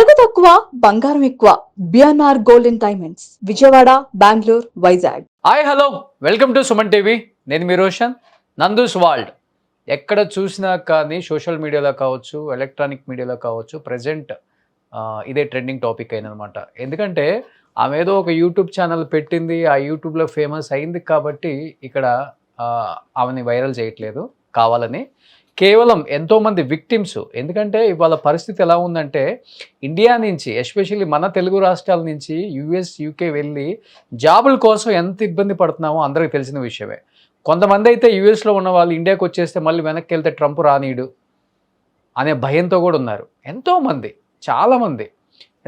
నగదు తక్కువ బంగారం ఎక్కువ. BNR gold and diamonds, Vijayawada, Bengaluru, Vizag. Hi hello, welcome to Suman TV. నేను మీ రోషన్. నందూస్ వరల్డ్. ఎక్కడ చూసినా కానీ సోషల్ మీడియాలో కావచ్చు, ఎలక్ట్రానిక్ మీడియాలో కావచ్చు, ప్రజెంట్ ఇదే ట్రెండింగ్ టాపిక్ అయిందనమాట. ఎందుకంటే ఆమె ఏదో ఒక యూట్యూబ్ ఛానల్ పెట్టింది, ఆ యూట్యూబ్లో ఫేమస్ అయింది కాబట్టి ఇక్కడ ఆమెని వైరల్ చేయట్లేదు కావాలని. కేవలం ఎంతోమంది విక్టిమ్స్. ఎందుకంటే ఇవాళ పరిస్థితి ఎలా ఉందంటే, ఇండియా నుంచి ఎస్పెషల్లీ మన తెలుగు రాష్ట్రాల నుంచి యూఎస్, యూకే వెళ్ళి జాబుల కోసం ఎంత ఇబ్బంది పడుతున్నామో అందరికీ తెలిసిన విషయమే. కొంతమంది అయితే యూఎస్లో ఉన్న వాళ్ళు ఇండియాకి వచ్చేస్తే మళ్ళీ వెనక్కి వెళ్తే ట్రంప్ రానీడు అనే భయంతో కూడా ఉన్నారు ఎంతోమంది, చాలామంది.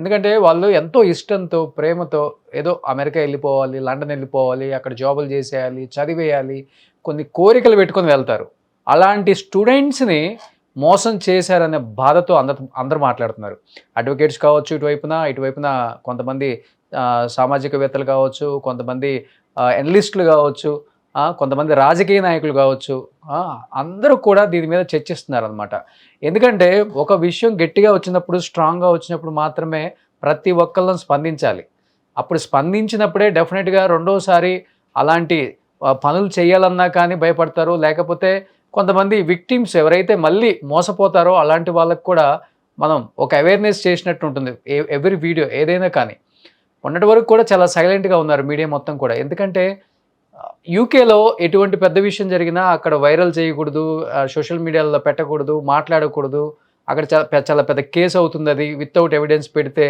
ఎందుకంటే వాళ్ళు ఎంతో ఇష్టంతో, ప్రేమతో ఏదో అమెరికా వెళ్ళిపోవాలి, లండన్ వెళ్ళిపోవాలి, అక్కడ జాబులు చేసేయాలి, చదివేయాలి, కొన్ని కోరికలు పెట్టుకొని వెళ్తారు. అలాంటి స్టూడెంట్స్ని మోసం చేశారనే బాధతో అందరూ మాట్లాడుతున్నారు. అడ్వకేట్స్ కావచ్చు, ఇటువైపున కొంతమంది సామాజికవేత్తలు కావచ్చు, కొంతమంది ఎనలిస్టులు కావచ్చు, కొంతమంది రాజకీయ నాయకులు కావచ్చు, అందరూ కూడా దీని మీద చర్చిస్తున్నారు అనమాట. ఎందుకంటే ఒక విషయం గట్టిగా వచ్చినప్పుడు, స్ట్రాంగ్గా వచ్చినప్పుడు మాత్రమే ప్రతి ఒక్కళ్ళని స్పందించాలి. అప్పుడు స్పందించినప్పుడే డెఫినెట్గా రెండోసారి అలాంటి పనులు చేయాలన్నా కానీ భయపడతారు. లేకపోతే కొంతమంది విక్టిమ్స్ ఎవరైతే మళ్ళీ మోసపోతారో అలాంటి వాళ్ళకు కూడా మనం ఒక అవేర్నెస్ చేసినట్టు ఉంటుంది. ఎవ్రీ వీడియో ఏదైనా కానీ. మొన్నటి వరకు కూడా చాలా సైలెంట్గా ఉన్నారు మీడియా మొత్తం కూడా. ఎందుకంటే యూకేలో ఎటువంటి పెద్ద విషయం జరిగినా అక్కడ వైరల్ చేయకూడదు, సోషల్ మీడియాలో పెట్టకూడదు, మాట్లాడకూడదు. అక్కడ చాలా పెద్ద కేసు అవుతుంది అది వితౌట్ ఎవిడెన్స్ పెడితే.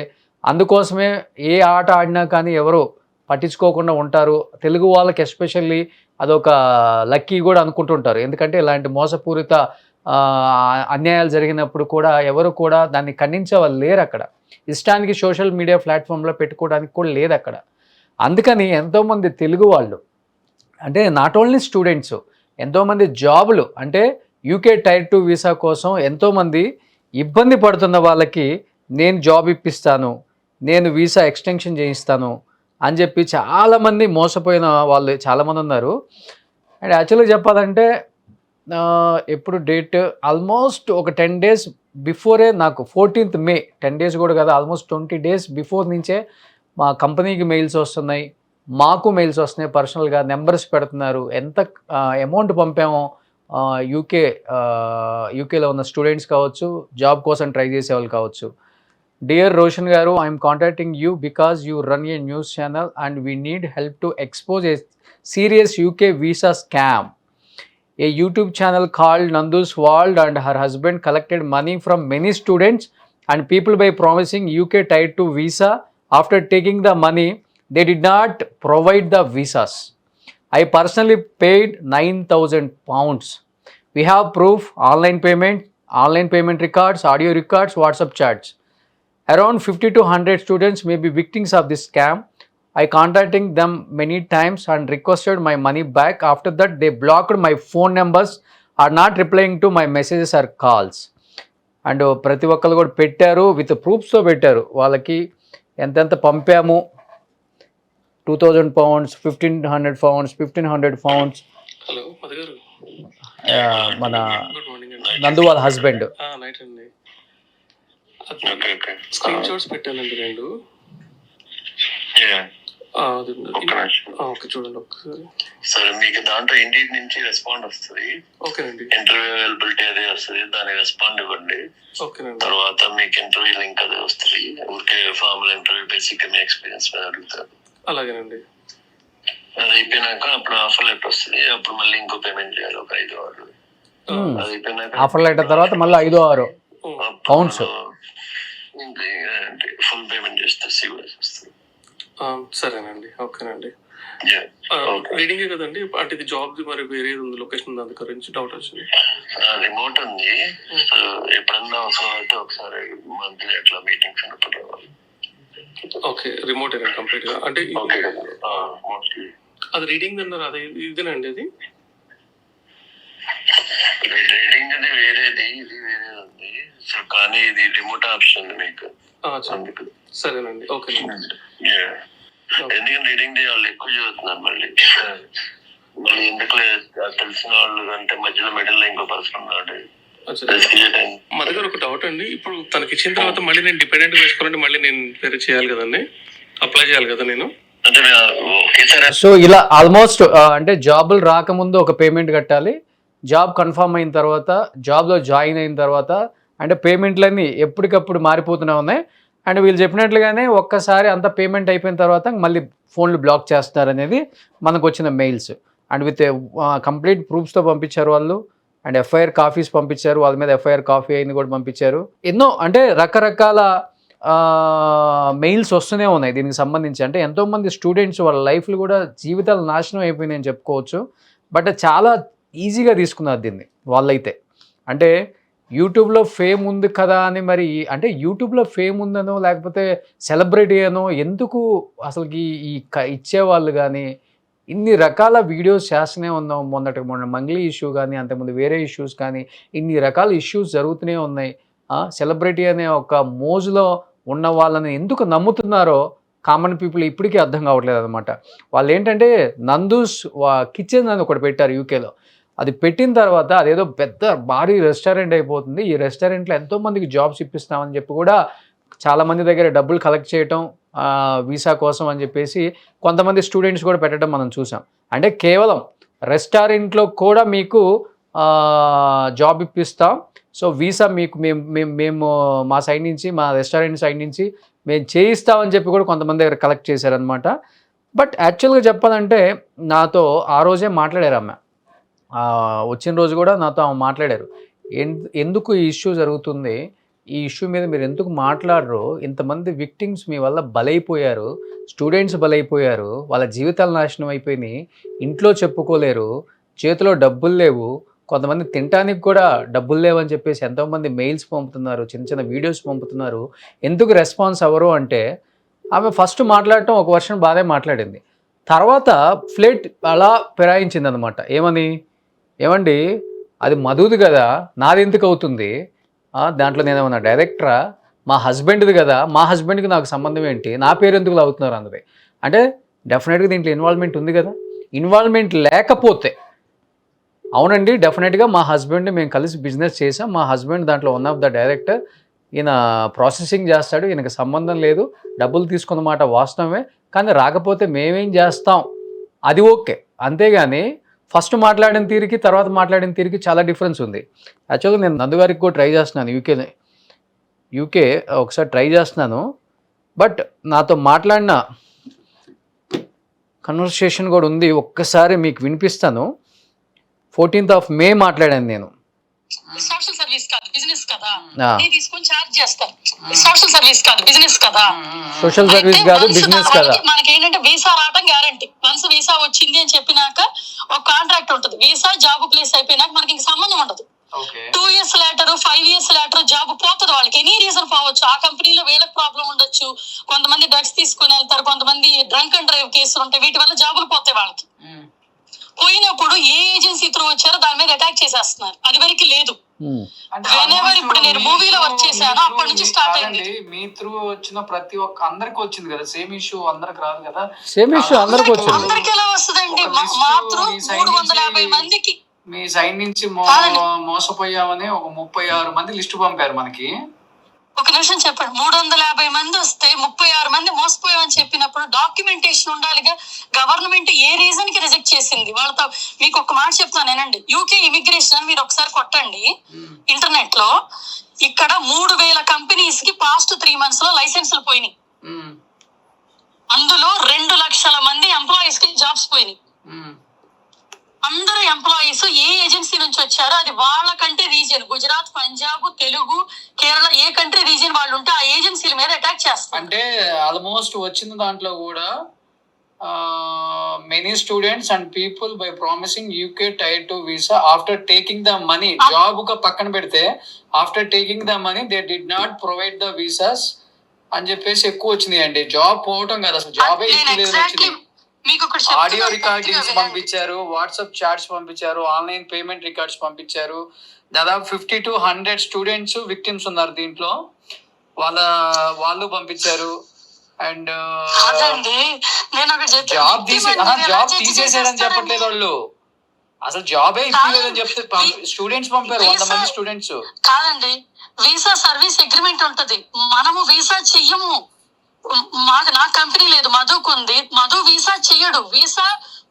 అందుకోసమే ఏ ఆట ఆడినా కానీ ఎవరు పట్టించుకోకుండా ఉంటారు. తెలుగు వాళ్ళకి ఎస్పెషల్లీ అదొక లక్కీ కూడా అనుకుంటుంటారు. ఎందుకంటే ఇలాంటి మోసపూరిత అన్యాయాలు జరిగినప్పుడు కూడా ఎవరు కూడా దాన్ని ఖండించే వాళ్ళు లేరు అక్కడ. ఇష్టానికి సోషల్ మీడియా ప్లాట్ఫామ్లో పెట్టుకోవడానికి కూడా లేదు అక్కడ. అందుకని ఎంతోమంది తెలుగు వాళ్ళు, అంటే నాట్ ఓన్లీ స్టూడెంట్స్, ఎంతోమంది జాబులు అంటే యూకే టైర్ 2 వీసా కోసం ఎంతోమంది ఇబ్బంది పడుతున్న వాళ్ళకి నేను జాబ్ ఇప్పిస్తాను, నేను వీసా ఎక్స్టెన్షన్ చేయిస్తాను అని చెప్పి చాలామంది మోసపోయిన వాళ్ళు చాలామంది ఉన్నారు. అండ్ యాక్చువల్గా చెప్పాలంటే ఎప్పుడు డేట్ ఆల్మోస్ట్ ఒక 10 days బిఫోరే నాకు 14th May, 10 days కూడా కదా, ఆల్మోస్ట్ 20 days బిఫోర్ నుంచే మా కంపెనీకి మెయిల్స్ వస్తున్నాయి, మాకు మెయిల్స్ వస్తున్నాయి. పర్సనల్గా నెంబర్స్ పెడుతున్నారు, ఎంత అమౌంట్ పంపామో. యూకేలో ఉన్న స్టూడెంట్స్ కావచ్చు, జాబ్ కోసం ట్రై చేసే వాళ్ళు కావచ్చు. Dear Roshan Garu, I am contacting you because you run a news channel and we need help to expose a serious UK visa scam. A YouTube channel called Nandu's World and her husband collected money from many students and people by promising UK Tier 2 visa. After taking the money, they did not provide the visas. I personally paid £9,000. We have proof, online payment records, audio records, WhatsApp chats. Around 50 to 100 students may be victims of this scam. I contacted them many times and requested my money back. After that, they blocked my phone numbers, are not replying to my messages or calls. And ప్రతి ఒక్కరు కూడా పెట్టారు, with ప్రూఫ్స్తో పెట్టారు. వాళ్ళకి ఎంతెంత పంపాము, £2,000, £1,500, £1,500. మన నందు వాళ్ళ హస్బెండ్. స్క్రీన్ షాట్స్ పెట్టానండి 2. ఓకే చూడండి ఒకసారి. సరే, మీకు దాంట్లో ఇండియన్ నుంచి రెస్పాండ్ వస్తుంది. ఓకేనండి. ఇంటర్వ్యూ అవైలబిలిటీ అదే వస్తుంది, దానికి రెస్పాండ్ ఇవ్వండి. ఓకేనండి. తర్వాత మీకు ఇంటర్వ్యూ లింక్ అదే వస్తుంది. ఊరికే ఫార్మల్ ఇంటర్వ్యూ, బేసిక్ గా మీ ఎక్స్పీరియన్స్ మీద అడుగుతారు. అలాగేనండి. అది అయిపోయినాక అప్పుడు ఆఫర్ లెటర్ వస్తుంది. అప్పుడు మళ్ళీ ఇంకో పేమెంట్ చేయాలి, ఒక 5-6. అది అయిపోయినాక ఆఫర్ లెటర్ తర్వాత మళ్ళీ 5-6 పౌండ్స్ ఫుల్ పేమెంట్ చేస్తే సివిల్ వస్తుంది. సరేనండి. ఓకేనండి. రీడింగ్ కదండి, అంటే ఇది జాబ్ మరి వేరే ఉంది లొకేషన్, దాని గురించి డౌట్ వచ్చింది. రిమోట్ ఉంది. ఎప్పుడన్నా అవసరం అయితే ఒకసారి మంత్లీ అట్లా మీటింగ్స్ ఉన్నప్పుడు రావాలి. ఓకే, రిమోట్ కంప్లీట్ గా అంటే అది రీడింగ్ అన్నారు, అదే ఇదేనండి. అది రీడింగ్ అది వేరేది, ఇది వేరేది ఉంది. సో కానీ ఇది రిమోట్ ఆప్షన్ ఉంది మీకు. సరేనండి. ఓకేనండి. ఎందుకంటే రీడింగ్ వాళ్ళు ఎక్కువ చదువుతున్నారు. మళ్ళీ ఎందుకు తెలిసిన వాళ్ళు అంటే మధ్యలో మిడిల్ లో ఇంకో పర్సన్ ఉన్నాడు, మా దగ్గర ఒక డౌట్ అండి. ఇప్పుడు తనకి ఇచ్చిన తర్వాత మళ్ళీ నేను డిపెండెంట్ వేసుకోవాలంటే మళ్ళీ నేను వేరే చేయాలి కదండి, అప్లై చేయాలి కదా నేను. సో ఇలా ఆల్మోస్ట్ అంటే జాబులు రాకముందు ఒక పేమెంట్ కట్టాలి, జాబ్ కన్ఫర్మ్ అయిన తర్వాత, జాబ్లో జాయిన్ అయిన తర్వాత, అంటే పేమెంట్లన్నీ ఎప్పటికప్పుడు మారిపోతూనే ఉన్నాయి. అండ్ వీళ్ళు చెప్పినట్లుగానే ఒక్కసారి అంత పేమెంట్ అయిపోయిన తర్వాత మళ్ళీ ఫోన్లు బ్లాక్ చేస్తారు అనేది మనకు వచ్చిన మెయిల్స్. అండ్ విత్ కంప్లీట్ ప్రూఫ్స్తో పంపించారు వాళ్ళు. అండ్ ఎఫ్ఐఆర్ కాపీస్ పంపించారు, వాళ్ళ మీద ఎఫ్ఐఆర్ కాపీ అయింది కూడా పంపించారు. ఎన్నో అంటే రకరకాల మెయిల్స్ వస్తూనే ఉన్నాయి దీనికి సంబంధించి. అంటే ఎంతోమంది స్టూడెంట్స్ వాళ్ళ లైఫ్లు కూడా జీవితాలు నాశనం అయిపోయినాయని చెప్పుకోవచ్చు. బట్ చాలా ఈజీగా తీసుకున్నారు దీన్ని వాళ్ళైతే. అంటే యూట్యూబ్లో ఫేమ్ ఉంది కదా అని, మరి అంటే యూట్యూబ్లో ఫేమ్ ఉందనో లేకపోతే సెలబ్రిటీ అనో ఎందుకు అసలుకి ఇచ్చేవాళ్ళు కానీ ఇన్ని రకాల వీడియోస్ చేస్తూనే ఉన్నాం. మొన్న మంగ్లీ ఇష్యూ కానీ, అంతకుముందు వేరే ఇష్యూస్ కానీ, ఇన్ని రకాల ఇష్యూస్ జరుగుతూనే ఉన్నాయి. సెలబ్రిటీ అనే ఒక మోజులో ఉన్న వాళ్ళని ఎందుకు నమ్ముతున్నారో కామన్ పీపుల్ ఇప్పటికీ అర్థం కావట్లేదు అనమాట. వాళ్ళు ఏంటంటే నందూస్ కిచెన్ అని ఒకటి పెట్టారు యూకేలో. అది పెట్టిన తర్వాత అదేదో పెద్ద భారీ రెస్టారెంట్ అయిపోతుంది. ఈ రెస్టారెంట్లో ఎంతోమందికి జాబ్స్ ఇప్పిస్తామని చెప్పి కూడా చాలామంది దగ్గర డబ్బులు కలెక్ట్ చేయటం వీసా కోసం అని చెప్పేసి కొంతమంది స్టూడెంట్స్ కూడా పెట్టడం మనం చూసాం. అంటే కేవలం రెస్టారెంట్లో కూడా మీకు జాబ్ ఇప్పిస్తాం, సో వీసా మీకు మేము మా సైడ్ నుంచి, మా రెస్టారెంట్ సైడ్ నుంచి మేము చేయిస్తామని చెప్పి కూడా కొంతమంది దగ్గర కలెక్ట్ చేశారనమాట. బట్ యాక్చువల్గా చెప్పాలంటే నాతో ఆ రోజే మాట్లాడారు ఆమె. వచ్చిన రోజు కూడా నాతో ఆమె మాట్లాడారు. ఎందుకు ఈ ఇష్యూ జరుగుతుంది, ఈ ఇష్యూ మీద మీరు ఎందుకు మాట్లాడరు, ఇంతమంది విక్టిమ్స్ మీ వల్ల బలైపోయారు, స్టూడెంట్స్ బలైపోయారు, వాళ్ళ జీవితాలు నాశనం అయిపోయినాయి, ఇంట్లో చెప్పుకోలేరు, చేతిలో డబ్బులు లేవు, కొంతమంది తినడానికి కూడా డబ్బులు లేవని చెప్పేసి ఎంతోమంది మెయిల్స్ పంపుతున్నారు, చిన్న చిన్న వీడియోస్ పంపుతున్నారు, ఎందుకు రెస్పాన్స్ అవ్వరు అంటే ఆమె ఫస్ట్ మాట్లాడటం ఒక వర్షన్ బాగా మాట్లాడింది. తర్వాత ఫ్లేట్ అలా ఫిరాయించింది అనమాట. ఏమండి అది మధుది కదా, నాది ఎందుకు అవుతుంది, దాంట్లో నేనేమన్నా డైరెక్టరా, మా హస్బెండ్ది కదా, మా హస్బెండ్కి నాకు సంబంధం ఏంటి, నా పేరు ఎందుకు అవుతున్నారు అందరి. అంటే డెఫినెట్గా దీంట్లో ఇన్వాల్వ్మెంట్ ఉంది కదా. ఇన్వాల్వ్మెంట్ లేకపోతే అవునండి డెఫినెట్గా మా హస్బెండ్ని మేము కలిసి బిజినెస్ చేసాం, మా హస్బెండ్ దాంట్లో వన్ ఆఫ్ ద డైరెక్టర్, ఈయన ప్రాసెసింగ్ చేస్తాడు, ఈయనకి సంబంధం లేదు, డబ్బులు తీసుకున్నమాట వాస్తవమే, కానీ రాకపోతే మేమేం చేస్తాం, అది ఓకే. అంతేగాని ఫస్ట్ మాట్లాడిన తీరికి తర్వాత మాట్లాడిన తీరికి చాలా డిఫరెన్స్ ఉంది. యాక్చువల్గా నేను నందుగారికి కూడా ట్రై చేస్తున్నాను, యూకే ఒకసారి ట్రై చేస్తున్నాను. బట్ నాతో మాట్లాడిన కన్వర్సేషన్ కూడా ఉంది, ఒక్కసారి మీకు వినిపిస్తాను. 14th May మాట్లాడాను నేను. సోషల్ సర్వీస్ కాదు బిజినెస్ కదా, నేను తీసుకొని చార్జ్ చేస్తాను. సోషల్ సర్వీస్ కాదు బిజినెస్ కదా, సోషల్ సర్వీస్ కాదు బిజినెస్ కదా. మనకి ఏంటంటే వీసా రావడం గ్యారంటీ. వన్స్ వీసా వచ్చింది అని చెప్పినాక ఒక కాంట్రాక్ట్ ఉంటుంది. వీసా జాబ్ ప్లేస్ అయిపోయినాక మనకి ఇంక సంబంధం ఉండదు. 2 years later 5 years later job పోతుంది వాళ్ళకి. ఎనీ రీజన్ పోవచ్చు. ఆ కంపెనీలో వీళ్ళకి ప్రాబ్లం ఉండొచ్చు, కొంతమంది డ్రగ్స్ తీసుకుని వెళ్తారు, కొంతమంది డ్రంక్ అండ్ డ్రైవ్ కేసులు ఉంటాయి, వీటి వల్ల జాబులు పోతాయి వాళ్ళకి. పోయినప్పుడు ఏ ఏజెన్సీ త్రూ వచ్చారో దాని మీద అటాక్ చేసేస్తున్నారు. అది వరకు లేదు. ఇప్పుడు నేను మూవీలో వర్క్ చేశాను, అప్పటి నుంచి స్టార్ట్ అయింది. మీ త్రూ వచ్చిన ప్రతి ఒక్క అందరికి వచ్చింది కదా, సేమ్ ఇష్యూ అందరికి రాదు కదా. సేమ్ ఇష్యూ అందరికి వచ్చింది. అందరికి ఎలా వస్తుందండి? మా త్రూ 350 మందికి మీ సైడ్ నుంచి మోసపోయామని ఒక 36 మంది లిస్టు పంపారు మనకి. ఒక నిమిషం చెప్పండి. 350 మంది వస్తే 36 మంది మోసపోయామని చెప్పినప్పుడు డాక్యుమెంటేషన్ ఉండాలిగా. గవర్నమెంట్ ఏ రీజన్ కి రిజెక్ట్ చేసింది వాళ్ళతో? మీకు ఒక మాట చెప్తాను నేనండి. యూకే ఇమిగ్రేషన్ అని మీరు ఒకసారి కొట్టండి ఇంటర్నెట్ లో. ఇక్కడ 3000 కంపెనీస్ కి పాస్ట్ 3 months లో లైసెన్సులు పోయినాయి. అందులో 2 లక్షల మంది ఎంప్లాయీస్ కి జాబ్స్ పోయినాయి. అందరూ ఎంప్లాయీస్ ఏ ఏజెన్సీ నుంచి వచ్చారో అది వాళ్ళకంటే రీజియన్, గుజరాత్, పంజాబ్, తెలుగు, కేరళ, ఏ కంట్రీ రీజియన్ వాళ్ళు ఉంటే ఆ ఏజెన్సీల మీద అటాక్ చేస్తారు. అంటే ఆల్మోస్ట్ వచ్చిన దాంట్లో కూడా many students and people by promising UK tier 2 visa after taking the money, job గా పక్కన పెడితే after taking the money they did not provide the visas అని చెప్పేసి ఎక్కువ వచ్చినాయి అండి. జాబ్ పోవటం కదా, అసలు జాబే వచ్చింది. ఆడియో రికార్డింగ్స్ పంపించారు, వాట్సాప్ చాట్స్ పంపించారు, ఆన్లైన్ పేమెంట్ రికార్డ్స్ పంపించారు. దాదాపు 50 to 100 స్టూడెంట్స్ విక్టిమ్స్ ఉన్నారు దీంట్లో, వాళ్ళు పంపించారు. అండ్ జాబ్ తీసేసారని చెప్పట్లేదు వాళ్ళు, అసలు జాబే ఇప్పలేదని చెప్తే స్టూడెంట్స్ పంపారు 100 మంది స్టూడెంట్స్. కాదండి, వీసా సర్వీస్ అగ్రిమెంట్ ఉంటది, మనము వీసా చెయ్యము. నా కంపెనీ లేదు, మధుకు ఉంది. మధు వీసా చెయ్యడు, వీసా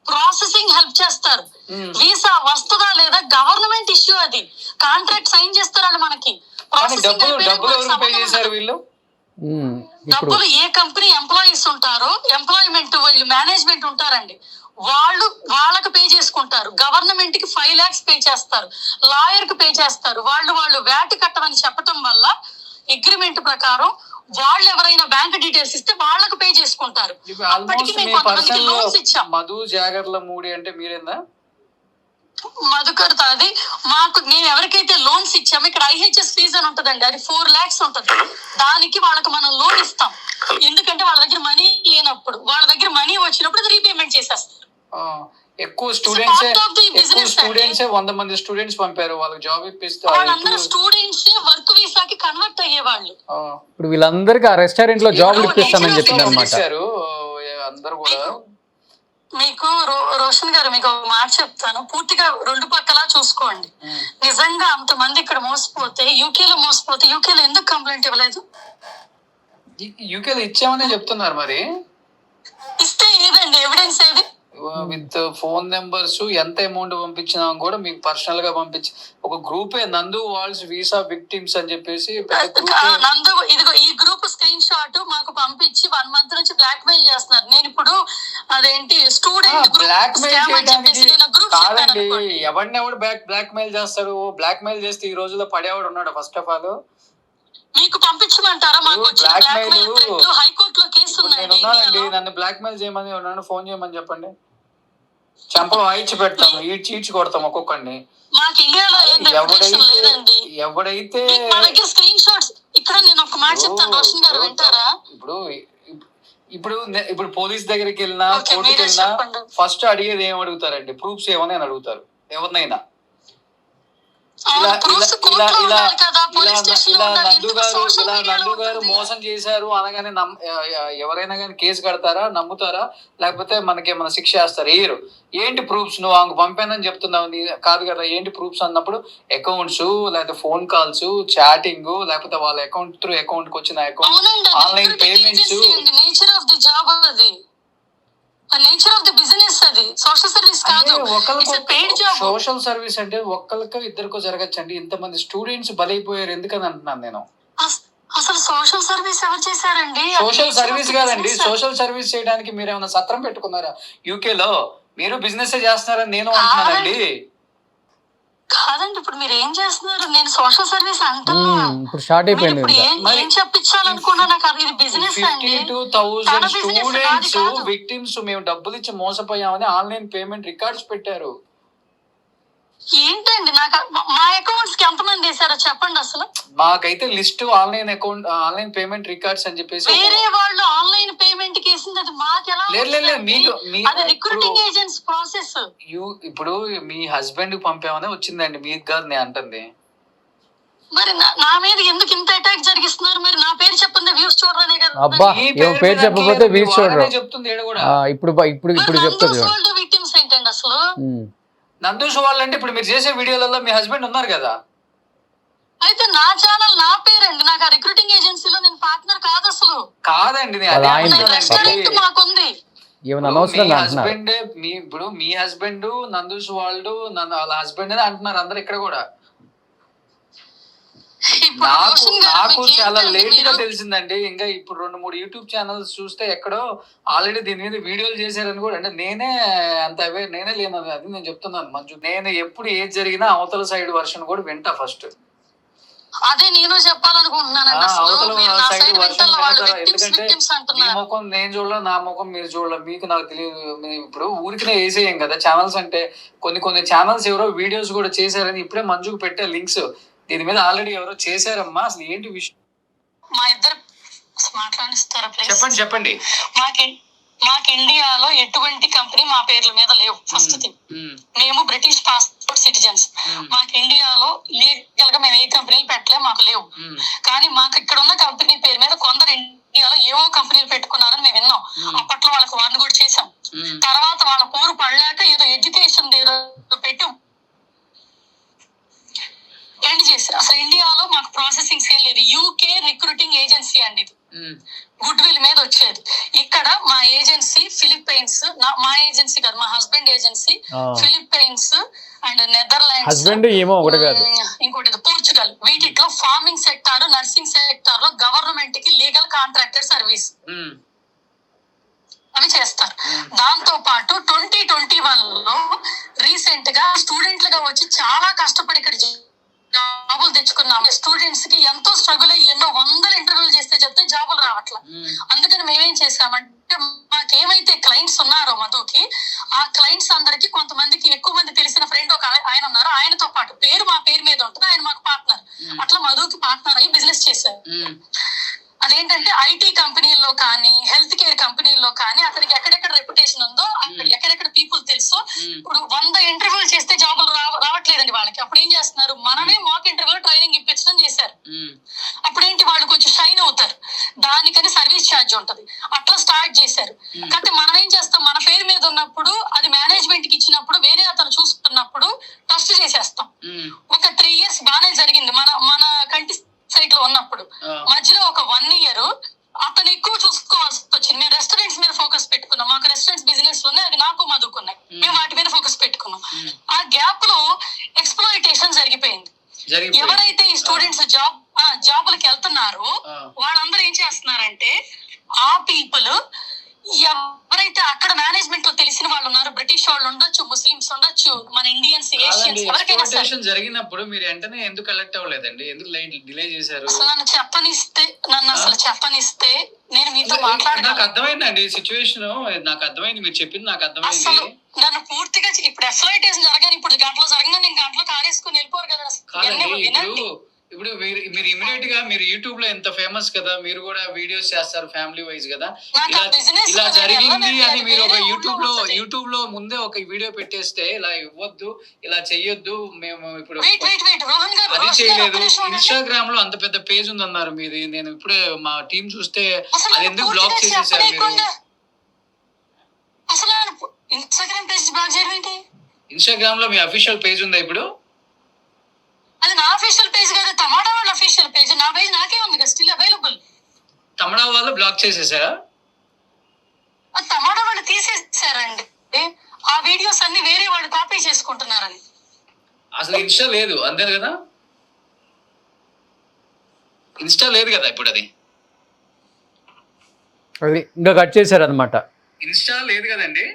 ప్రాసెసింగ్ హెల్ప్ చేస్తారు. వీసా వస్తుందా లేదా గవర్నమెంట్ ఇష్యూ, అది కాంట్రాక్ట్ సైన్ చేస్తారు వాళ్ళు మనకి. డబ్బులు పే చేశారు వీళ్ళు. డబ్బులు ఏ కంపెనీ ఎంప్లాయీస్ ఉంటారో, ఎంప్లాయ్మెంట్ వీళ్ళు మేనేజ్మెంట్ ఉంటారండి, వాళ్ళకు పే చేసుకుంటారు. గవర్నమెంట్ కి 5 lakhs పే చేస్తారు, లాయర్ కి పే చేస్తారు. వాళ్ళు వ్యాట్ కట్టమని చెప్పటం వల్ల అగ్రిమెంట్ ప్రకారం వాళ్ళు ఎవరైనా బ్యాంక్ డీటెయిల్స్ ఇస్తే వాళ్ళకు పే చేసుకుంటారు. మధు జాగర్ల మూడి అంటే మీరేందా? మధుకర్ అది మాకు, మేము ఎవరికైతే లోన్స్ ఇచ్చామో, ఇక్కడ IHS ఫీజు అని ఉంటదండి, అది 4 lakhs ఉంటది. దానికి వాళ్ళకి మనం లోన్ ఇస్తాం, ఎందుకంటే వాళ్ళ దగ్గర మనీ లేనప్పుడు, వాళ్ళ దగ్గర మనీ వచ్చినప్పుడు అది రీపేమెంట్ చేసేస్తారు. ఎక్కువ స్టూడెంట్స్ 100 మంది స్టూడెంట్స్ పంపారు, వాళ్ళకి జాబ్ ఇప్పిస్తారు. వాళ్ళందరూ స్టూడెంట్స్ వర్క్ వీసాకి కన్వర్ట్ అయ్యేవాళ్ళు. ఇప్పుడు వీళ్ళందరికీ ఆ రెస్టారెంట్ లో జాబ్ ఇప్పిస్తామని చెప్పింది అనమాట అందరూ కూడా. మీకు రోషన్ గారు, మీకు ఒక మాట చెప్తాను, పూర్తిగా 2 పక్కలా చూసుకోండి. నిజంగా అంతమంది ఇక్కడ మోసపోతే, యూకేలో మోసపోతే, యూకేలో ఎందుకు కంప్లైంట్ ఇవ్వలేదు? యూకేలో ఇచ్చామని చెప్తున్నారు, మరి ఇస్తే ఏదండి ఎవిడెన్స్ ఏది? విత్ ఫోన్ నెంబర్స్, ఎంత అమౌంట్ పంపించినా కూడా మీకు పర్సనల్ గా పంపించి ఒక గ్రూపే, నందు వాల్స్ వీసా విక్టిమ్స్ అని చెప్పేసి నందు, ఇదిగో ఈ గ్రూప్ స్క్రీన్ షాట్ మాకు పంపించి 1 month నుంచి బ్లాక్ మెయిల్ చేస్తున్నారు. నేను ఇప్పుడు అదేంటి స్టూడెంట్ బ్లాక్ మెయిల్ చేయడానికి కాదండి, ఎవరినెవడు బ్లాక్ మెయిల్ చేస్తాడు? బ్లాక్ మెయిల్ చేస్తే ఈ రోజుల్లో పడేవాడు ఉన్నాడు? ఫస్ట్ ఆఫ్ ఆల్ మీకు పంపించమంటారా? మాకు హైకోర్టులో కేసు ఉన్నానండి, నన్ను బ్లాక్ మెయిల్ చేయమని, నన్ను ఫోన్ చేయమని చెప్పండి, చంపలు వాయించి పెడతాం, ఈడ్చి కొడతాం ఒక్కొక్కడిని. మాకు ఇండియాలో ఎవడైతే స్క్రీన్ షాట్స్, ఇక్కడ నేను ఒక మాట చెప్తాను, రోషన్ గారు వింటారా? ఇప్పుడు పోలీస్ దగ్గరికి వెళ్ళినా, కోర్టుకి వెళ్ళినా ఫస్ట్ అడిగేది ఏం అడుగుతారండి? ప్రూఫ్స్ ఏమని అని అడుగుతారు ఎవరినైనా. నందు గారు మోసం చేశారు అనగానే ఎవరైనా కానీ కేసు కడతారా, నమ్ముతారా? లేకపోతే మనకి ఏమైనా శిక్ష వేస్తారా? ఏరు. ఏంటి ప్రూఫ్స్? నువ్వు ఆమెకు పంపానని చెప్తున్నావు, కాదు కదా, ఏంటి ప్రూఫ్స్ అన్నప్పుడు అకౌంట్స్, లేకపోతే ఫోన్ కాల్స్, చాటింగ్, లేకపోతే వాళ్ళ అకౌంట్ త్రూ అకౌంట్ కి వచ్చిన account, online payments. Nature of the job, అది నేచర్ ఆఫ్ ది బిజినెస్, అది సోషల్ సర్వీస్ కాదు. సోషల్ సర్వీస్ అంటే ఒక్కరికో ఇద్దరికో జరగచ్చండి, ఇంతమంది స్టూడెంట్స్ బలైపోయారు ఎందుకని అంటున్నాను నేను. అసలు సోషల్ సర్వీస్ ఎవరు చేశారండి? సోషల్ సర్వీస్ కాదండి, సోషల్ సర్వీస్ చేయడానికి మీరు ఏమైనా సత్రం పెట్టుకున్నారా యూకేలో? మీరు బిజినెస్ చేస్తున్నారని నేను అంటున్నానండి. కాదండి, ఇప్పుడు మీరు ఏం చేస్తున్నారు? నేను సోషల్ సర్వీస్ అంటున్నా, ఇప్పుడు స్టార్ట్ అయిపోయింది. ఏం చెప్పించాలనుకున్నా? నాకు అది బిజినెస్ అండి. 52,000 స్టూడెంట్స్ విక్టిమ్స్ మేము డబ్బులు ఇచ్చి మోసపోయామని ఆన్లైన్ పేమెంట్ రికార్డ్స్ పెట్టారు. ఏంటండి, నాకు మా అకౌంట్స్ కి ఎంతమంది వేసారో చెప్పండి అసలు. మాకైతే list online account, online payment records అని చెప్పేసి వేరే వాళ్ళు ఆన్లైన్ పేమెంట్ కి వేసింది, అది మాకు ఎలా? అది రిక్రూటింగ్ ఏజెంట్స్ ప్రాసెస్. ఇప్పుడు మీ హస్బెండ్ పంపామని వచ్చిందండి, మీకు కాదు నేను అంటుంది. మరి నా మీద ఎందుకు ఇంత అటాక్ జరిగిస్తున్నారు? మరి నా పేరు చెప్పండి, వ్యూస్ చూడరనే కదా. అబ్బా, పేరు చెప్పకపోతే వ్యూస్ చూడరు. చెప్తుంది ఇప్పుడు చెప్తుంది. విక్టిమ్స్ ఏంటండి అసలు? నందూష్ వాళ్ళంటే ఇప్పుడు మీరు చేసే వీడియోలలో మీ హస్బెండ్ ఉన్నారు కదా. అయితే నా ఛానల్ నా పేరండి, నాకు రిక్రూటింగ్ ఏజెన్సీలో నేను పార్ట్నర్ కాదు అసలు. కాదండి, మాకుంది. హస్బెండ్ ఇప్పుడు మీ హస్బెండ్ నందూష్ వాళ్ళు వాళ్ళ హస్బెండ్ అని అంటున్నారు అందరు ఇక్కడ కూడా. నాకు చాలా లేట్ గా తెలిసిందండి. ఇంకా ఇప్పుడు 2-3 యూట్యూబ్ ఛానల్స్ చూస్తే ఎక్కడో ఆల్రెడీ దీని మీద వీడియోలు చేశారని కూడా. అంటే నేనే అంత అవేర్ నేనే లేను, అది నేను చెప్తున్నాను మంచు. నేను ఎప్పుడు ఏది జరిగినా అవతల సైడ్ వర్షన్ కూడా వింటా ఫస్ట్. అదే నేను చెప్పాలనుకుంటున్నాను, అవతల సైడ్ వర్షన్ వింటారా? ఎందుకంటే మీ ముఖం నేను చూడలే, నా ముఖం మీరు చూడలే, మీకు నాకు తెలియదు. ఇప్పుడు ఊరికినే వేసేయం కదా ఛానల్స్ అంటే. కొన్ని ఛానల్స్ ఎవరో వీడియోస్ కూడా చేశారని ఇప్పుడే మంజుకు పెట్టే లింక్స్. దీని మీద ఆల్రెడీ ఎవరో చేశారమ్మా. అసలు ఏంటి విషయం? మా ఇద్దరు మాట్లాడిస్తారా? చెప్పండి. మాకు ఇండియాలో ఎటువంటి కంపెనీ మా పేర్ల మీద లేవు. ఫస్ట్ థింగ్, మేము బ్రిటిష్ పాస్పోర్ట్ సిటిజన్స్. మాకు ఇండియాలో లీగల్ గా మేము ఏ కంపెనీలు పెట్టలే, మాకు లేవు. కానీ మాకు ఇక్కడ ఉన్న కంపెనీ పేరు మీద కొందరు ఇండియాలో ఏవో కంపెనీలు పెట్టుకున్నారని మేము విన్నాం. అప్పట్లో వాళ్ళకి వార్న్ కూడా చేశాం. తర్వాత వాళ్ళ పోరు పడలేక ఏదో ఎడ్యుకేషన్ పెట్టి వచ్చేది యూకే రిక్రూటింగ్ ఏజెన్సీ అండి ఇది. గుడ్ విల్ మీద వచ్చేది. ఇక్కడ మా ఏజెన్సీ ఫిలిప్పైన్స్, మా ఏజెన్సీ కాదు, మా husband agency Philippines and Netherlands, husband ఏమో ఒకటి కాదు ఇంకోటి పోర్చుగల్. వీటిలో ఫార్మింగ్ సెక్టార్, నర్సింగ్ సెక్టార్ లో గవర్నమెంట్ కి లీగల్ కాంట్రాక్టర్ సర్వీస్ అవి చేస్తారు. దాంతో పాటు 2021లో రీసెంట్ గా స్టూడెంట్లుగా వచ్చి చాలా కష్టపడి ఇక్కడ జాబులు తెచ్చుకున్నాము. స్టూడెంట్స్ కి ఎంతో స్ట్రగుల్ అయ్యి ఎన్నో వందల ఇంటర్వ్యూలు చేస్తే చెప్తే జాబులు రావట్లా. అందుకని మేమేం చేసామంటే మాకేమైతే క్లయింట్స్ ఉన్నారో మధుకి, ఆ క్లయింట్స్ అందరికి కొంతమందికి ఎక్కువ మంది తెలిసిన ఫ్రెండ్ ఒక ఆయన ఉన్నారు, ఆయనతో పాటు మా పేరు మీద ఉంటుంది, ఆయన మాకు పార్ట్నర్. అట్లా మధుకి పార్ట్నర్ అయ్యి బిజినెస్ చేశారు. అదేంటంటే ఐటీ కంపెనీల్లో కానీ హెల్త్ కేర్ కంపెనీల్లో కానీ అతనికి ఎక్కడెక్కడ రెప్యుటేషన్ ఉందో, అక్కడ ఎక్కడెక్కడ పీపుల్ తెలుసో. ఇప్పుడు 100 ఇంటర్వ్యూలు చేస్తే జాబులు రావట్లేదండి వాళ్ళకి. అప్పుడు ఏం చేస్తున్నారు, మనమే మాక్ ఇంటర్వ్యూలో ట్రైనింగ్ ఇప్పించడం చేశారు. అప్పుడేంటి, వాళ్ళు కొంచెం షైన్ అవుతారు, దానికని సర్వీస్ ఛార్జ్ ఉంటది. అట్లా స్టార్ట్ చేశారు. కాబట్టి మనం ఏం చేస్తాం, మన పేరు మీద ఉన్నప్పుడు అది మేనేజ్మెంట్ కి ఇచ్చినప్పుడు వేరే అతను చూసుకున్నప్పుడు ట్రస్ట్ చేసేస్తాం. ఒక 3 years బాగానే జరిగింది మన కంటి సైట్ లో ఉన్నప్పుడు. మధ్యలో ఒక 1 year అతను ఎక్కువ చూసుకోవాల్సి వచ్చింది. మేము రెస్టారెంట్స్ మీద ఫోకస్ పెట్టుకున్నాం. మాకు రెస్టారెంట్స్ బిజినెస్ ఉన్నాయి, అది నాకు మధుకున్నాయి. మేము వాటి మీద ఫోకస్ పెట్టుకున్నాం. ఆ గ్యాప్ లో ఎక్స్‌ప్లాయిటేషన్ జరిగిపోయింది. ఎవరైతే ఈ స్టూడెంట్స్ జాబులకి వెళ్తున్నారో వాళ్ళందరూ ఏం చేస్తున్నారంటే, ఆ పీపుల్ ఎవరైతే అక్కడ మేనేజ్మెంట్ లో తెలిసిన వాళ్ళు ఉన్నారు, బ్రిటిష్ వాళ్ళు ఉండొచ్చు, ముస్లిమ్స్ ఉండొచ్చు, మన ఇండియన్స్, ఏషియన్స్, ఎవరికైనా జరిగినప్పుడు మీరు వెంటనే ఎందుకు కలెక్ట్ అవ్వలేదండి? ఎందుకు డిలే చేశారు? అసలు నన్ను చెప్పనిస్తే నేను మీతో మాట్లాడాను. నాకు అర్థమైందండి సిచ్యువేషన్, నాకు అర్థమైంది, మీరు చెప్పింది నాకు అర్థమైంది. అసలు నన్ను పూర్తిగా ఇప్పుడు ఎక్స్‌ప్లాయిటేషన్ జరగాలి. ఇప్పుడు గంటలో జరగగా నేను గంటలో కారేసుకుని వెళ్ళిపోరు కదా. ఇప్పుడు మీరు ఇమిడియట్ గా మీరు యూట్యూబ్ లో ఎంత ఫేమస్ కదా, మీరు కూడా వీడియోస్ చేస్తారు ఫ్యామిలీ వైజ్ కదా. ఇలా జరిగింది అని మీరు ఒక యూట్యూబ్ లో ముందే ఒక వీడియో పెట్టేస్తే, ఇలా ఇవ్వద్దు, ఇలా చెయ్యొద్దు, మేము ఇప్పుడు అది చేయలేదు. ఇన్స్టాగ్రామ్ లో అంత పెద్ద పేజ్ ఉందన్నారు మీది. నేను ఇప్పుడే మా టీం చూస్తే అది ఎందుకు బ్లాక్ చేసేసారు మీరు? ఇన్స్టాగ్రామ్ లో మీ అఫీషియల్ పేజ్ ఉందా ఇప్పుడు? అది నా అఫీషియల్ పేజ్ కాదు, తమాడా వాళ్ళ అఫీషియల్ పేజ్. నా పేజ్ నాకే ఉంది కదా, స్టిల్ అవైలబుల్. తమడా వాళ్ళు బ్లాక్ చేసేసారా? తమాడా వాళ్ళు తీసేసారండి. ఆ వీడియోస్ అన్ని వేరే వాళ్ళు కాపీ చేసుకుంటున్నారని. అసలు ఇన్స్టా లేదు అంతే కదా? ఇన్స్టా లేదు కదా ఇప్పుడు, అది ఇంకా కట్ చేశారు అనమాట. ఇన్స్టా లేదు కదండి.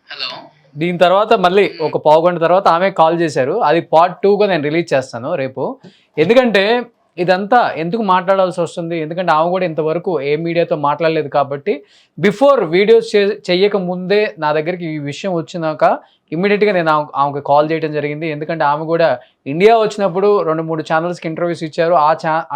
హలో, దీని తర్వాత మళ్ళీ ఒక పావుగంట తర్వాత ఆమె కాల్ చేశారు. అది part 2గా నేను రిలీజ్ చేస్తాను రేపు. ఎందుకంటే ఇదంతా ఎందుకు మాట్లాడాల్సి వస్తుంది, ఎందుకంటే ఆమె కూడా ఇంతవరకు ఏ మీడియాతో మాట్లాడలేదు కాబట్టి, బిఫోర్ వీడియోస్ చెయ్యక ముందే నా దగ్గరికి ఈ విషయం వచ్చినాక ఇమ్మీడియట్గా నేను ఆమెకు కాల్ చేయడం జరిగింది. ఎందుకంటే ఆమె కూడా ఇండియా వచ్చినప్పుడు 2-3 ఛానల్స్కి ఇంటర్వ్యూస్ ఇచ్చారు.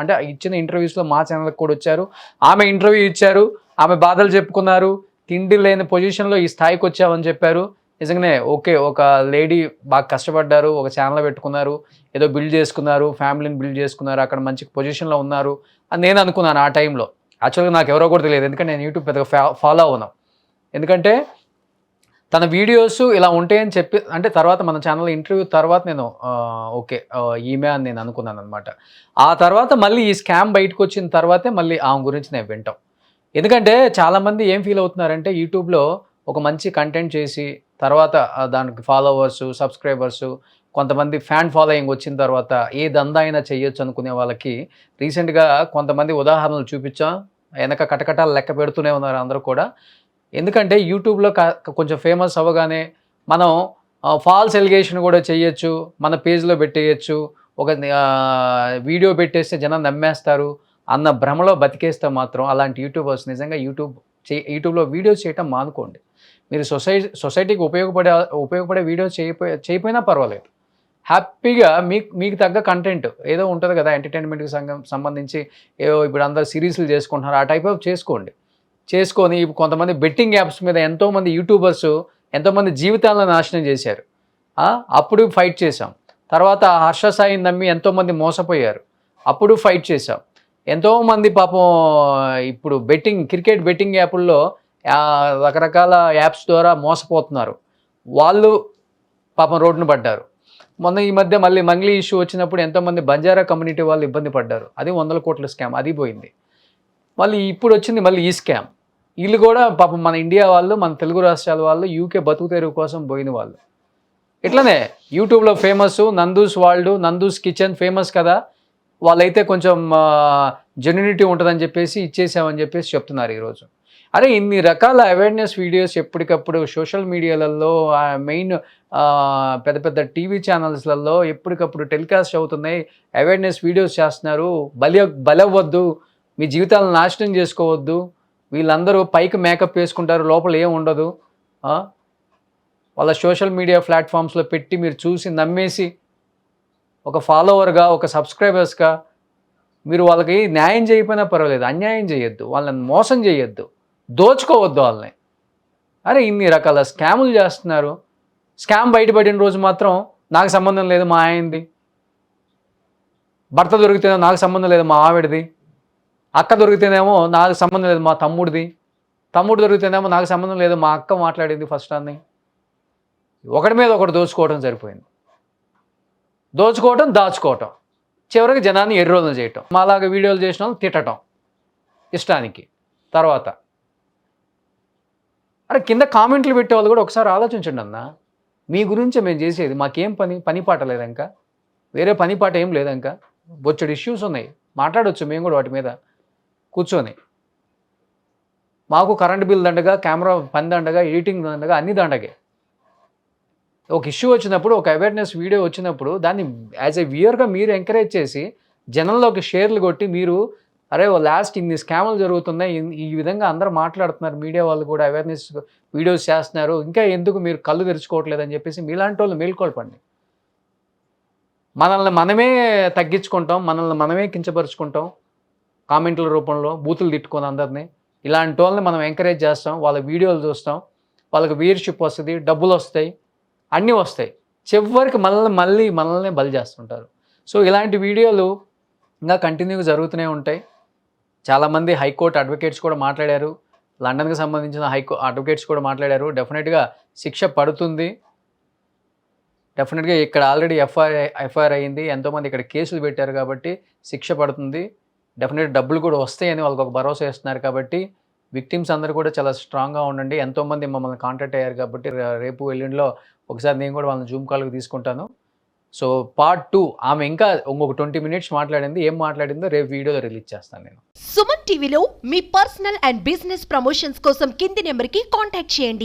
అంటే ఇచ్చిన ఇంటర్వ్యూస్లో మా ఛానల్కి కూడా వచ్చారు. ఆమె ఇంటర్వ్యూ ఇచ్చారు, ఆమె బాధలు చెప్పుకున్నారు, తిండి లేని పొజిషన్లో ఈ స్థాయికి వచ్చామని చెప్పారు. నిజంగానే ఓకే, ఒక లేడీ బాగా కష్టపడ్డారు, ఒక ఛానల్ పెట్టుకున్నారు, ఏదో బిల్డ్ చేసుకున్నారు, ఫ్యామిలీని బిల్డ్ చేసుకున్నారు, అక్కడ మంచి పొజిషన్లో ఉన్నారు అని నేను అనుకున్నాను ఆ టైంలో. యాక్చువల్గా నాకు ఎవరో కూడా తెలియదు, ఎందుకంటే నేను యూట్యూబ్ పెద్దగా ఫాలో అవును. ఎందుకంటే తన వీడియోస్ ఇలా ఉంటాయని చెప్పి, అంటే తర్వాత మన ఛానల్ ఇంటర్వ్యూ తర్వాత నేను ఓకే ఈమె అని నేను అనుకున్నాను అనమాట. ఆ తర్వాత మళ్ళీ ఈ స్కామ్ బయటకు వచ్చిన తర్వాతే మళ్ళీ ఆమె గురించి నేను వింటాం. ఎందుకంటే చాలామంది ఏం ఫీల్ అవుతున్నారంటే, యూట్యూబ్లో ఒక మంచి కంటెంట్ చేసి తర్వాత దానికి ఫాలోవర్స్, సబ్స్క్రైబర్స్, కొంతమంది ఫ్యాన్ ఫాలోయింగ్ వచ్చిన తర్వాత ఏ దందా అయినా చేయొచ్చు అనుకునే వాళ్ళకి రీసెంట్గా కొంతమంది ఉదాహరణలు చూపించాం. వెనక కటకటాలు లెక్క పెడుతూనే ఉన్నారు అందరూ కూడా. ఎందుకంటే యూట్యూబ్లో కొంచెం ఫేమస్ అవ్వగానే మనం ఫాల్స్ ఎలిగేషన్ కూడా చేయొచ్చు, మన పేజ్లో పెట్టేయచ్చు, ఒక వీడియో పెట్టేస్తే జనం నమ్మేస్తారు అన్న భ్రమలో బతికేస్తే మాత్రం అలాంటి యూట్యూబర్స్ నిజంగా యూట్యూబ్లో వీడియోస్ చేయటం మానుకోండి. మీరు సొసైటీకి ఉపయోగపడే వీడియోస్ చేయకపోయినా పర్వాలేదు. హ్యాపీగా మీకు తగ్గ కంటెంట్ ఏదో ఉంటుంది కదా, ఎంటర్టైన్మెంట్కి సంబంధించి ఏదో ఇప్పుడు అందరు సిరీస్లు చేసుకుంటున్నారు, ఆ టైప్ ఆఫ్ చేసుకొని కొంతమంది బెట్టింగ్ యాప్స్ మీద ఎంతోమంది యూట్యూబర్స్ ఎంతోమంది జీవితాలను నాశనం చేశారు. అప్పుడు ఫైట్ చేశాం. తర్వాత హర్ష సాయిని నమ్మి ఎంతోమంది మోసపోయారు, అప్పుడు ఫైట్ చేశాం. ఎంతోమంది పాపం ఇప్పుడు క్రికెట్ బెట్టింగ్ యాప్ల్లో రకరకాల యాప్స్ ద్వారా మోసపోతున్నారు, వాళ్ళు పాపం రోడ్డును పడ్డారు. మొన్న ఈ మధ్య మళ్ళీ మంగ్లీ ఇష్యూ వచ్చినప్పుడు ఎంతోమంది బంజారా కమ్యూనిటీ వాళ్ళు ఇబ్బంది పడ్డారు, అది 100 కోట్ల స్కామ్, అది పోయింది. మళ్ళీ ఇప్పుడు వచ్చింది మళ్ళీ ఈ స్కామ్. వీళ్ళు కూడా పాపం మన ఇండియా వాళ్ళు, మన తెలుగు రాష్ట్రాల వాళ్ళు యూకే బతుకు తెరువు కోసం పోయిన వాళ్ళు. ఇట్లనే యూట్యూబ్లో famous Nandu's world, Nandu's kitchen famous కదా, వాళ్ళైతే కొంచెం జెన్యూనిటీ ఉంటుందని చెప్పేసి ఇచ్చేసామని చెప్పేసి చెప్తున్నారు ఈరోజు. అరే ఇన్ని రకాల అవేర్నెస్ వీడియోస్ ఎప్పటికప్పుడు సోషల్ మీడియాలలో, మెయిన్ పెద్ద పెద్ద టీవీ ఛానల్స్లలో ఎప్పటికప్పుడు టెలికాస్ట్ అవుతున్నాయి, అవేర్నెస్ వీడియోస్ చేస్తున్నారు. బలవ్వద్దు, మీ జీవితాలను నాశనం చేసుకోవద్దు, వీళ్ళందరూ పైకి మేకప్ వేసుకుంటారు, లోపల ఏం ఉండదు, వాళ్ళ సోషల్ మీడియా ప్లాట్ఫామ్స్లో పెట్టి మీరు చూసి నమ్మేసి ఒక ఫాలోవర్గా, ఒక సబ్స్క్రైబర్స్గా మీరు వాళ్ళకి న్యాయం చేయకపోయినా పర్వాలేదు, అన్యాయం చేయొద్దు, వాళ్ళని మోసం చేయొద్దు, దోచుకోవద్దు వాళ్ళని. అరే ఇన్ని రకాల స్కాములు చేస్తున్నారు. స్కామ్ బయటపడిన రోజు మాత్రం నాకు సంబంధం లేదు మా ఆయనది, భర్త దొరికితేనేమో నాకు సంబంధం లేదు మా ఆవిడది, అక్క దొరికితేనేమో నాకు సంబంధం లేదు మా తమ్ముడిది, తమ్ముడు దొరికితేనేమో నాకు సంబంధం లేదు మా అక్క మాట్లాడింది ఫస్ట్ అని. ఒకటి మీద ఒకటి దోచుకోవడం సరిపోయింది. దోచుకోవటం, దాచుకోవటం, చివరికి జనాన్ని ఎర్రోలను చేయటం, మాలాగా వీడియోలు చేసిన వాళ్ళు తిట్టడం ఇష్టానికి. తర్వాత అరే కింద కామెంట్లు పెట్టేవాళ్ళు కూడా ఒకసారి ఆలోచించండి అన్న, మీ గురించే మేము చేసేది, మాకేం పని పాట లేదంక, వేరే పని పాట ఏం లేదంక, బొచ్చడు ఇష్యూస్ ఉన్నాయి, మాట్లాడవచ్చు మేము కూడా వాటి మీద కూర్చొని. మాకు కరెంట్ బిల్ దండగా, కెమెరా పని దండగా, ఎడిటింగ్ దండగా, అన్ని దండగే. ఒక ఇష్యూ వచ్చినప్పుడు, ఒక అవేర్నెస్ వీడియో వచ్చినప్పుడు దాన్ని యాజ్ ఎ వ్యూయర్గా మీరు ఎంకరేజ్ చేసి జనంలోకి షేర్లు కొట్టి, మీరు అరే లాస్ట్ ఇన్ని స్కాములు జరుగుతున్నాయి, ఈ విధంగా అందరూ మాట్లాడుతున్నారు, మీడియా వాళ్ళు కూడా అవేర్నెస్ వీడియోస్ చేస్తున్నారు, ఇంకా ఎందుకు మీరు కళ్ళు తెరుచుకోవట్లేదని చెప్పేసి మీలాంటి వాళ్ళు మేల్కొల్పండి. మనల్ని మనమే తగ్గించుకుంటాం, మనల్ని మనమే కించపరుచుకుంటాం, కామెంట్ల రూపంలో బూతులు తిట్టుకొని అందరినీ. ఇలాంటి వాళ్ళని మనం ఎంకరేజ్ చేస్తాం, వాళ్ళ వీడియోలు చూస్తాం, వాళ్ళకి వ్యూయర్షిప్ వస్తుంది, డబ్బులు వస్తాయి, అన్నీ వస్తాయి, చివరికి మనల్ని బలి చేస్తుంటారు. సో ఇలాంటి వీడియోలు ఇంకా కంటిన్యూగా జరుగుతూనే ఉంటాయి. చాలామంది హైకోర్టు అడ్వకేట్స్ కూడా మాట్లాడారు, లండన్కి సంబంధించిన అడ్వకేట్స్ కూడా మాట్లాడారు. డెఫినెట్గా శిక్ష పడుతుంది, డెఫినెట్గా ఇక్కడ ఆల్రెడీ ఎఫ్ఐఆర్ అయ్యింది, ఎంతోమంది ఇక్కడ కేసులు పెట్టారు కాబట్టి శిక్ష పడుతుంది. డెఫినెట్ డబ్బులు కూడా వస్తాయని వాళ్ళకి ఒక భరోసా ఇస్తున్నారు. కాబట్టి విక్టిమ్స్ అందరూ కూడా చాలా స్ట్రాంగ్గా ఉండండి. ఎంతోమంది మమ్మల్ని కాంటాక్ట్ అయ్యారు కాబట్టి రేపు ఎల్లుండిలో ఒకసారి నేను కూడా వాళ్ళని జూమ్ కాల్కి తీసుకుంటాను. సో పార్ట్ 2 ఆమె ఇంకా ఇంకొక 20 మినిట్స్ మాట్లాడింది, ఏం మాట్లాడిందో రేపు వీడియోలో రిలీజ్ చేస్తాను నేను. సుమన్ టీవీలో మీ పర్సనల్ అండ్ బిజినెస్ ప్రమోషన్స్ కోసం కింది నెంబర్కి కాంటాక్ట్ చేయండి.